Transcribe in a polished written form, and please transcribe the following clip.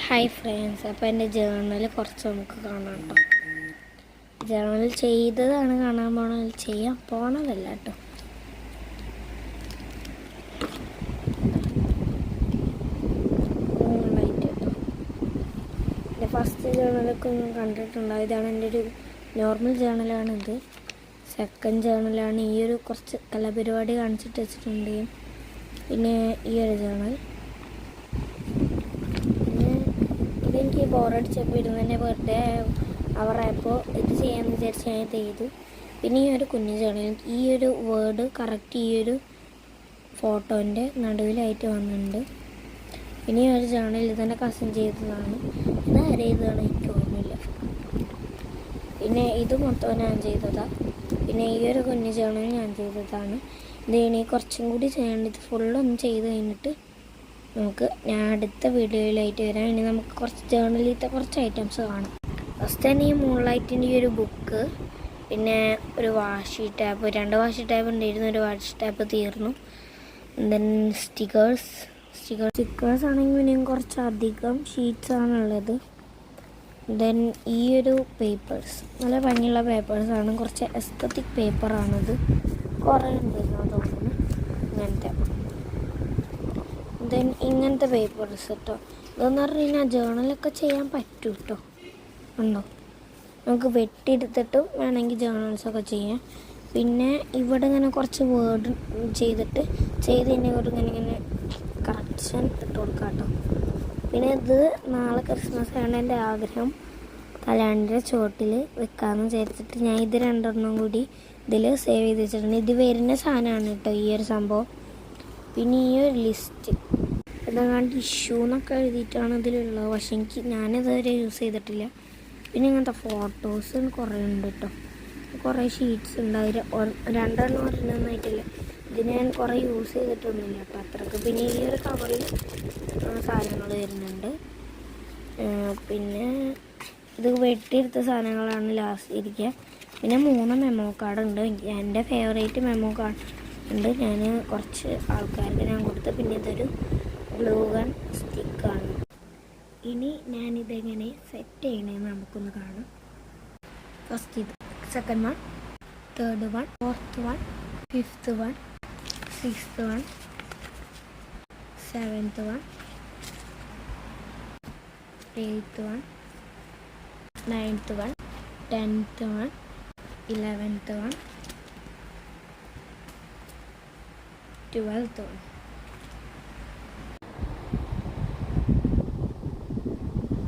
Hi friends, അപ്പോൾ എൻ്റെ journal കുറച്ച് നമുക്ക് കാണാം കേട്ടോ. ജേർണൽ ചെയ്തതാണ് കാണാൻ പോണത്, ചെയ്യാൻ പോണതല്ല കേട്ടോ. കേട്ടോ എൻ്റെ ഫസ്റ്റ് ജേർണലൊക്കെ ഒന്നും കണ്ടിട്ടുണ്ടാവും. ഇതാണ് എൻ്റെ ഒരു നോർമൽ ജേർണലാണിത്. സെക്കൻഡ് ജേർണലാണ് ഈ ഒരു കുറച്ച് കലാപരിപാടി കാണിച്ചിട്ട് വെച്ചിട്ടുണ്ട്. പിന്നെ ഈ ഒരു ജേർണൽ എനിക്ക് ബോറടിച്ചപ്പോൾ ഇരുന്ന് തന്നെ വെറുതെ അവറായപ്പോൾ ഇത് ചെയ്യാമെന്ന് വിചാരിച്ച് ഞാൻ ചെയ്തു. പിന്നെ ഈ ഒരു കുഞ്ഞു ജേർണൽ ഈ ഒരു വേർഡ് കറക്റ്റ് ഈ ഒരു ഫോട്ടോൻ്റെ നടുവിലായിട്ട് വന്നിട്ടുണ്ട്. പിന്നെ ഈ ഒരു ജേർണൽ ഇതെൻ്റെ കസിൻ ചെയ്തതാണ്. ഇത് ആര് ചെയ്തതാണ് എനിക്ക് ഓർമ്മയില്ല. പിന്നെ ഇത് മൊത്തം ഞാൻ ചെയ്തതാണ്. പിന്നെ ഈ ഒരു കുഞ്ഞു ജേർണൽ ഞാൻ ചെയ്തതാണ്. ഇത് കുറച്ചും കൂടി ചെയ്യേണ്ടത്. ഇത് ഫുള്ളൊന്നും ചെയ്ത് കഴിഞ്ഞിട്ട് ഞാൻ അടുത്ത വീഡിയോയിലായിട്ട് വരാം. ഇനി നമുക്ക് കുറച്ച് ജേർണലിലത്തെ കുറച്ച് ഐറ്റംസ് കാണാം. ഫസ്റ്റ് തന്നെ ഈ മൂൺലൈറ്റിൻ്റെ ഈ ഒരു ബുക്ക്, പിന്നെ ഒരു വാഷി ടാപ്പ്, 2 വാഷി ടാപ്പ് ഉണ്ടായിരുന്നു. ഒരു വാഷി ടാപ്പ് തീർന്നു. ദെൻ സ്റ്റിക്കേഴ്സ് ആണെങ്കിൽ പിന്നെയും കുറച്ചധികം ഷീറ്റ്സ് ആണുള്ളത്. ദെൻ ഈ ഒരു പേപ്പേഴ്സ് നല്ല ഭംഗിയുള്ള പേപ്പേഴ്സാണ്. കുറച്ച് എസ്തറ്റിക് പേപ്പറാണിത്. കുറേ ഉണ്ടായിരുന്നു തോന്നുന്നു ഇങ്ങനത്തെ. ദെൻ ഇങ്ങനത്തെ പേപ്പേഴ്സ് കേട്ടോ. ഇതെന്ന് പറഞ്ഞു കഴിഞ്ഞാൽ ജേർണലൊക്കെ ചെയ്യാൻ പറ്റും കേട്ടോ. ഉണ്ടോ, നമുക്ക് വെട്ടിയെടുത്തിട്ടും വേണമെങ്കിൽ ജേർണൽസൊക്കെ ചെയ്യാം. പിന്നെ ഇവിടെ ഇങ്ങനെ കുറച്ച് വേർഡ് ചെയ്ത് കഴിഞ്ഞാൽ ഇങ്ങനെ കറക്ഷൻ ഇട്ട് കൊടുക്കാം കേട്ടോ. പിന്നെ ഇത് നാളെ ക്രിസ്മസ് ആണ് എൻ്റെ ആഗ്രഹം. കലാണ്ടറിൻ്റെ ചുവട്ടിൽ വെക്കാമെന്ന് വിചാരിച്ചിട്ട് ഞാൻ ഇത് 2 കൂടി ഇതിൽ സേവ് ചെയ്ത് വെച്ചിട്ടുണ്ട്. ഇത് വരുന്ന സാധനമാണ് കേട്ടോ ഈ ഒരു സംഭവം. പിന്നെ ഈ ഒരു ലിസ്റ്റ് ഇതങ്ങാണ്ട് ഇഷ്യൂ എന്നൊക്കെ എഴുതിയിട്ടാണ് ഇതിലുള്ളത്. പക്ഷേ ഞാനിതുവരെ യൂസ് ചെയ്തിട്ടില്ല. പിന്നെ ഇങ്ങനത്തെ ഫോട്ടോസ് കുറേ ഉണ്ട് കേട്ടോ. കുറേ ഷീറ്റ്സ് ഉണ്ട്. 2 ഒരെണ്ണമായിട്ടില്ല. ഇത് ഞാൻ കുറേ യൂസ് ചെയ്തിട്ടൊന്നുമില്ല കേട്ടോ അത്രയ്ക്ക്. പിന്നെ ഈ ഒരു കവറിൽ സാധനങ്ങൾ വരുന്നുണ്ട്. പിന്നെ ഇത് വെട്ടിയെടുത്ത സാധനങ്ങളാണ് ലാസ്റ്റ് ഇരിക്കുക. പിന്നെ 3 മെമ്മോ കാർഡ് ഉണ്ട്. എൻ്റെ ഫേവറേറ്റ് മെമ്മോ കാർഡ് ഉണ്ട്. ഞാൻ കുറച്ച് ആൾക്കാർക്ക് ഞാൻ കൊടുത്ത്. പിന്നെ ഇതൊരു ഗ്ലൂ ഗൺ സ്റ്റിക്കാണ്. ഇനി ഞാനിതെങ്ങനെ സെറ്റ് ചെയ്യണമെന്ന് നമുക്കൊന്ന് കാണാം. ഫസ്റ്റ് ഇത്, second one, third one, fourth one, fifth one, sixth one, seventh one, 8th one, 9th one, 10th one, 11th one, 12th one.